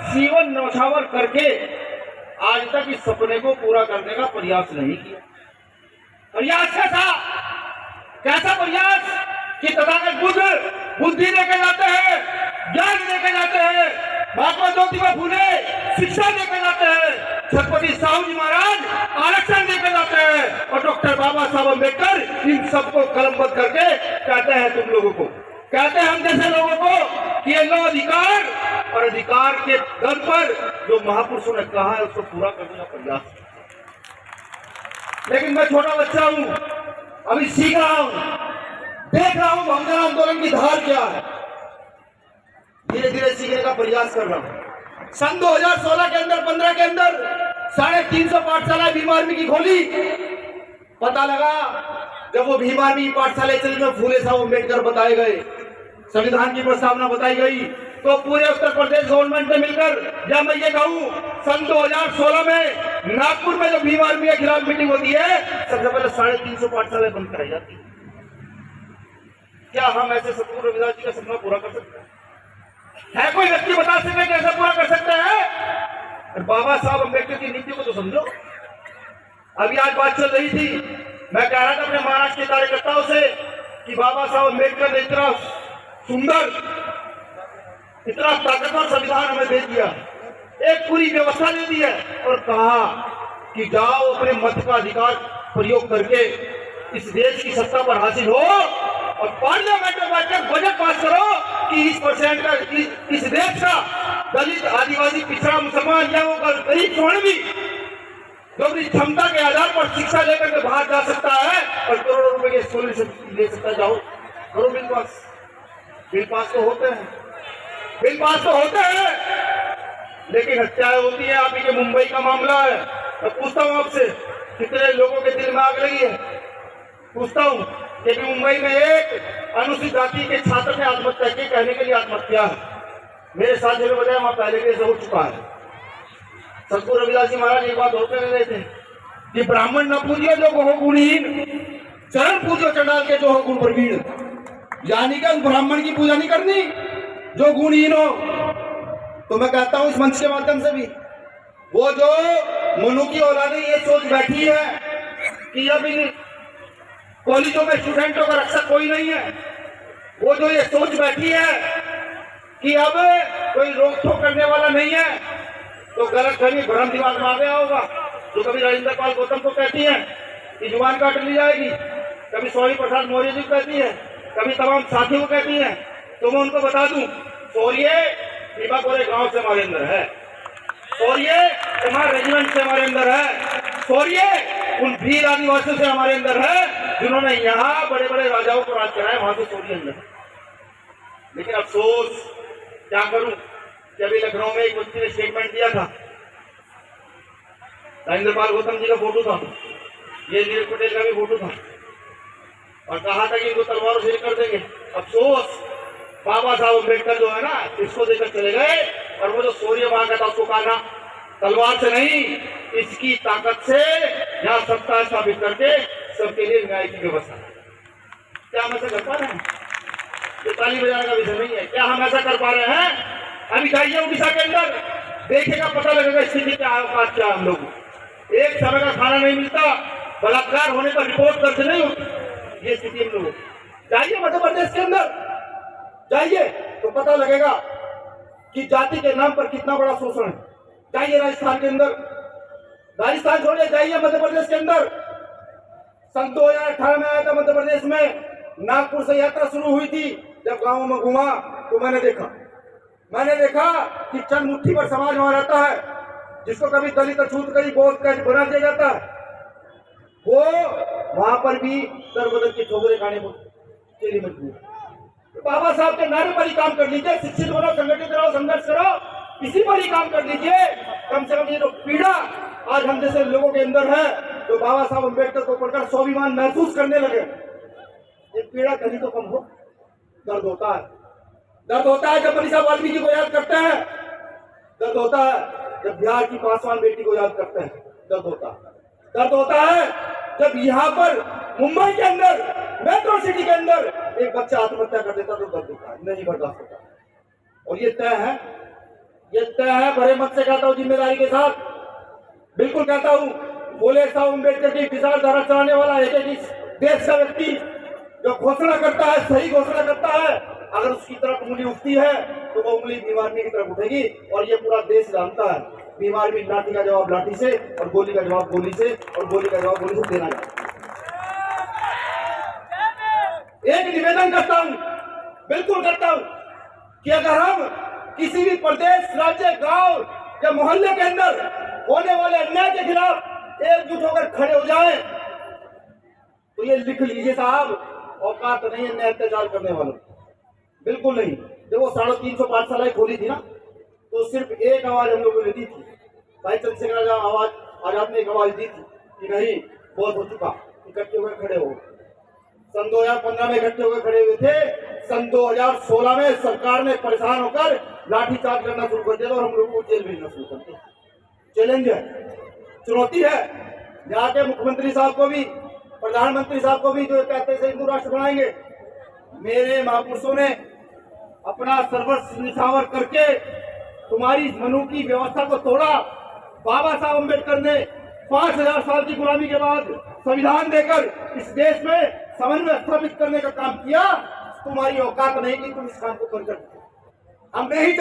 जीवन न्यौछावर करके आज तक इस सपने को पूरा करने का प्रयास नहीं किया। प्रयास कैसा प्रयास कि तथागत बुद्ध बुद्धि लेके जाते हैं, ज्ञान लेके जाते हैं, महात्मा ज्योतिबा फूले शिक्षा लेके जाते हैं, छत्रपति साहू जी महाराज आरक्षण लेके जाते हैं, और डॉक्टर बाबा साहब अम्बेडकर इन सबको कलमबद्ध करके कहते हैं तुम लोगों को, कहते हैं हम जैसे लोगों को कि ये लो अधिकार, और अधिकार के दर पर जो महापुरुषों ने कहा है उसको पूरा करने का प्रयास। लेकिन मैं छोटा बच्चा हूं, अभी सीख रहा हूं, देख रहा हूं बहुजन आंदोलन की धार क्या है, धीरे धीरे सीखने का प्रयास कर रहा हूं। सन 2016 के अंदर 15 के अंदर 350 पाठशालाएं भीम आर्मी की खोली। पता लगा जब वो भीम आर्मी पाठशाला चली में फूले साहब अम्बेडकर बताए गए, संविधान की प्रस्तावना बताई गई, तो पूरे उत्तर प्रदेश गवर्नमेंट ने मिलकर, जब मैं ये कहूं सन 2016 में नागपुर में जो भीम आर्मी के खिलाफ मीटिंग होती है, सबसे पहले 350 पाठशालाएं बंद कराई जाती है। क्या हम ऐसे सतगुरु रविदास जी का सपना पूरा कर सकते हैं? है कोई व्यक्ति बता सकते कैसे पूरा कर सकते हैं? बाबा साहब अम्बेडकर की नीति को तो समझो। अभी आज बात चल रही थी, मैं कह रहा था अपने महाराष्ट्र के कार्यकर्ताओं से कि बाबा साहब अम्बेडकर ने इतना सुंदर, इतना ताकतवर संविधान हमें दे दिया, एक पूरी व्यवस्था दे दी है, और कहा कि जाओ अपने मत का अधिकार प्रयोग करके इस देश की सत्ता पर हासिल हो, और पार्लियामेंट में बैठकर बजट पास करो कि 20% का इस देश का दलित, आदिवासी, पिछड़ा, मुसलमान या वो गरीब स्वर्ण भी जो अपनी क्षमता के आधार पर शिक्षा लेकर के बाहर जा सकता है और करोड़ों रुपए के स्कॉलरशिप ले सकता। जाओ करो बिल पास। बिल पास तो होते हैं, बिल पास तो होते हैं, लेकिन हत्याएं होती है। आप ये मुंबई का मामला है, मैं पूछता हूँ आपसे, कितने लोगों के दिल में आग लगी है? पूछता हूँ कि मुंबई में एक अनुसूचित जाति के छात्र ने आत्महत्या की, कहने के लिए आत्महत्या है। मेरे साथ जो बताया वहां पहले केस हो चुका है। सतगुरु रविदास जी महाराज एक बात होते रहे थे कि ब्राह्मण न पूजिए जो हो गुणहीन, चरण पूजो चंडाल के जो हो गुण प्रवीण। यानी कि उस ब्राह्मण की पूजा नहीं करनी जो गुणहीन हो। तो मैं कहता हूं इस मंच के माध्यम से भी, वो जो मनु की औलादे ये सोच बैठी है कि अब इन कॉलेजों में स्टूडेंटों का रक्षक कोई नहीं है, वो जो ये सोच बैठी है कि अब कोई रोक टोक करने वाला नहीं है, तो गलत फहमी भ्रम दिमाग में आ गया होगा। जो कभी राजेंद्र पाल गौतम को कहती है कि जुबान काट ली जाएगी, कभी स्वामी प्रसाद मौर्य जी को कहती है, कभी तमाम साथियों को कहती है, तो मैं उनको बता दूं, शौर्य दीपाकोरे गांव से हमारे अंदर है, शौर्य हमारे रेजिमेंट से हमारे अंदर है, शौर्य उन वीर आदिवासियों से हमारे अंदर है जिन्होंने यहाँ बड़े बड़े राजाओं को राज कराया, वहां से शौर्य अंदर। लेकिन अफसोस क्या करूं कि अभी लखनऊ में एक व्यक्ति ने स्टेटमेंट दिया था, राजेंद्र पाल गौतम जी का फोटो था, ये नीरज पटेल का भी फोटो था, और कहा था कि इनको तलवारों से कर देंगे। अफसोस बाबा साहब अम्बेडकर जो है ना, इसको देकर चले गए, और वो जो शौर्य मांगा था उसको कहा तलवार से नहीं, इसकी ताकत से यहाँ सत्ता स्थापित करके सबके लिए न्याय की व्यवस्था। क्या हम ऐसा कर पा रहे हैं? ये ताली बजाने का विषय नहीं है। क्या हम ऐसा कर पा रहे हैं? अभी जाइए उड़ीसा के अंदर, देखेगा, पता लगेगा स्थिति क्या है, औकात क्या है। हम लोग एक समय का खाना नहीं मिलता, बलात्कार होने पर रिपोर्ट दर्ज नहीं होती, ये स्थिति हम लोग। जाइए मध्य प्रदेश के अंदर, जाइए तो पता लगेगा कि जाति के नाम पर कितना बड़ा शोषण है। जाइए राजस्थान के अंदर, राजस्थान छोड़िए, जाइए मध्य प्रदेश के अंदर। सन 2018 में आया था मध्य प्रदेश में, नागपुर से यात्रा शुरू हुई थी। जब गांवों में घूमा तो मैंने देखा कि चंद मुट्ठी पर समाज वहां रहता है, जिसको कभी दलित अछूत कहीं बोध का बना दिया जाता है, वो वहां पर भी दर बदल के ठोकरे खाने के लिए मजबूर। तो बाबा साहब के नारे पर ही काम कर लीजिए, शिक्षित बनो, संगठित रहो, संघर्ष करो, इसी पर ही काम कर लीजिए। कम से कम ये जो पीड़ा आज हम जैसे लोगों के अंदर है, तो बाबा साहब अम्बेडकर को पढ़कर स्वाभिमान महसूस करने लगे, ये पीड़ा कहीं तो कम हो। दर्द होता है, दर्द होता है जब मनीषा वाल्मीकि को याद करते हैं, दर्द होता है जब बिहार की पासवान बेटी को याद करते हैं, दर्द होता है जब यहाँ पर मुंबई के अंदर, मेट्रो सिटी के अंदर एक बच्चा आत्महत्या कर देता तो दर्द होता है, नहीं बर्दाश्त होता। और ये तय है ये तय है, भरे मत से कहता हूँ, जिम्मेदारी के साथ बिल्कुल कहता हूँ। बोले साहब अम्बेडकर की विचारधारा चलाने वाला एक एक इस देश का व्यक्ति जो घोषणा करता है, सही घोषणा करता है, अगर उसकी तरफ उंगली उठती है तो वो उंगली भीम आर्मी की तरफ उठेगी। और ये पूरा देश जानता है, भीम आर्मी लाठी का जवाब लाठी से और गोली का जवाब गोली से और गोली का जवाब गोली से देना चाहता है। एक निवेदन करता हूं, बिल्कुल करता हूं, कि अगर हम किसी भी प्रदेश, राज्य, गांव या मोहल्ले के अंदर होने वाले अन्याय के खिलाफ एकजुट होकर खड़े हो जाएं, तो ये लिख लीजिए साहब, औकात नहीं है अन्याय अत्याचार करने वालों, बिल्कुल नहीं। देखो 350 पाठशालाएं खोली थी ना, तो सिर्फ एक आवाज हम लोगों ने दी थी। भाई चंद्रशेखर आजाद ने एक आवाज दी थी कि नहीं, बहुत हो चुका, इकट्ठे होकर खड़े हो। सन 2015 में इकट्ठे होकर खड़े हुए थे। सन 2016 में सरकार ने परेशान होकर लाठीचार्ज करना शुरू कर दिया और हम लोगों को जेल भेजना शुरू कर दिया। चैलेंज है, चुनौती है। यहाँ के मुख्यमंत्री साहब को भी, प्रधानमंत्री साहब को भी, जो कहते हैं हिंदू राष्ट्र बनाएंगे, मेरे महापुरुषों ने अपना सर्वस्व निछावर करके तुम्हारी मनु की व्यवस्था को तोड़ा। बाबा साहब अम्बेडकर ने 5000 साल की गुलामी के बाद संविधान देकर इस देश में समन्वय स्थापित करने का काम किया। तुम्हारी औकात नहीं कि तुम इस काम को कर सकते। हम नहीं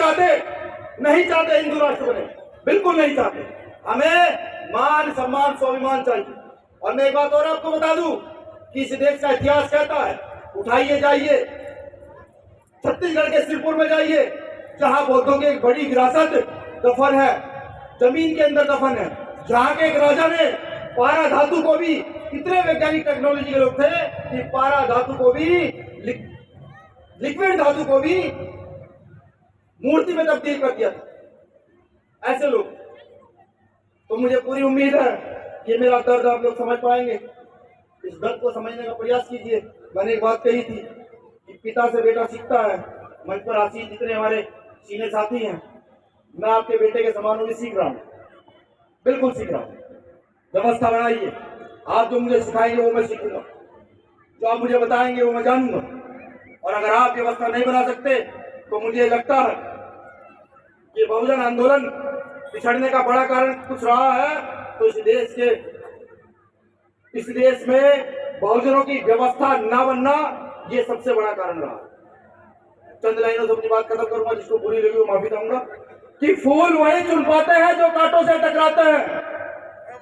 चाहते हिंदू राष्ट्र बने, बिल्कुल नहीं चाहते। हमें मान सम्मान स्वाभिमान चाहिए। और मैं एक बात और आपको बता दूं कि इस देश का इतिहास कहता है, उठाइए जाइए छत्तीसगढ़ के श्रीपुर में जाइए, जहां बौद्धों की एक बड़ी विरासत दफन है, जमीन के अंदर दफन है। जहां के एक राजा ने पारा धातु को भी, इतने वैज्ञानिक टेक्नोलॉजी के लोग थे कि पारा धातु को भी, लिक्विड धातु को भी मूर्ति में तब्दील कर दिया था। ऐसे लोग, तो मुझे पूरी उम्मीद है कि मेरा दर्द आप लोग समझ पाएंगे। इस दर्द को समझने का प्रयास कीजिए। मैंने एक बात कही थी कि पिता से बेटा सीखता है। मंच पर आसीन जितने हमारे सीनियर साथी हैं, मैं आपके बेटे के समान भी सीख रहा हूँ, बिल्कुल सीख रहा हूँ। व्यवस्था बनाइए, आप जो मुझे सिखाएंगे वो मैं सीखूंगा, जो आप मुझे बताएंगे वो मैं जानूंगा। और अगर आप व्यवस्था नहीं बना सकते तो मुझे लगता है कि बहुजन आंदोलन पिछड़ने का बड़ा कारण कुछ रहा है, तो इस देश में बहुजनों की व्यवस्था ना बनना ये सबसे बड़ा कारण रहा। चंद लाइनों से अपनी बात खत्म करूंगा, जिसको बुरी लगी वो माफी चाहूंगा। कि फूल वही चुन पाते हैं जो कांटों से टकराते हैं,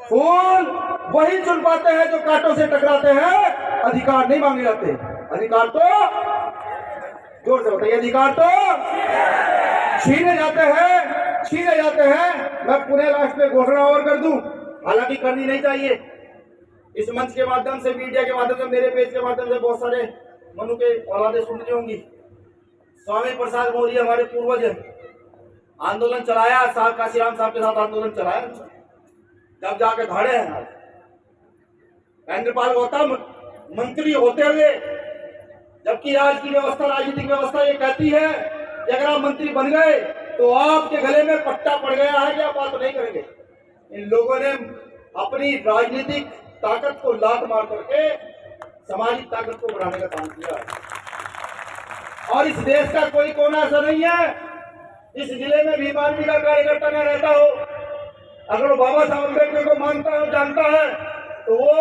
फूल वही चुन पाते हैं जो कांटों से टकराते हैं। अधिकार नहीं मांगे जाते, अधिकार तो, जोर से बताइए, अधिकार तो छीने जाते हैं। मैं पुणे राष्ट्र में घोषणा और कर दूं, हालांकि करनी नहीं चाहिए। इस मंच के माध्यम से, मीडिया के माध्यम से, मेरे पेज के माध्यम से बहुत सारे मनु के औलादे सुन रही होंगी। स्वामी प्रसाद मौर्य हमारे पूर्वज हैं, आंदोलन चलाया, साहब काशीराम साहब के साथ आंदोलन चलाया, जब जाके खड़े हैं। इंद्रपाल गौतम मंत्री होते हुए, जबकि राज्य की व्यवस्था, राजनीतिक व्यवस्था ये कहती है कि अगर आप मंत्री बन गए तो आपके गले में पट्टा पड़ गया है कि आप बात नहीं करेंगे। इन लोगों ने अपनी राजनीतिक ताकत को लात मार करके सामाजिक ताकत को बढ़ाने का काम किया। और इस देश का कोई कोना ऐसा नहीं है इस जिले में भीम आर्मी का कार्यकर्ता न रहता हो। अगर वो बाबा साहब अम्बेडकर को मानता है, जानता है, तो वो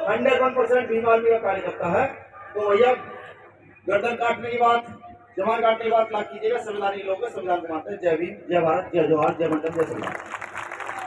101% भीम आर्मी का कार्यकर्ता है। तो भैया गर्दन काटने की बात, जवान काटने की बात ना कीजिएगा। संविधानिक लोग संविधान को मानते हैं। जय भीम, जय भारत, जय जवाहर, जय मंडल, जय संविधान।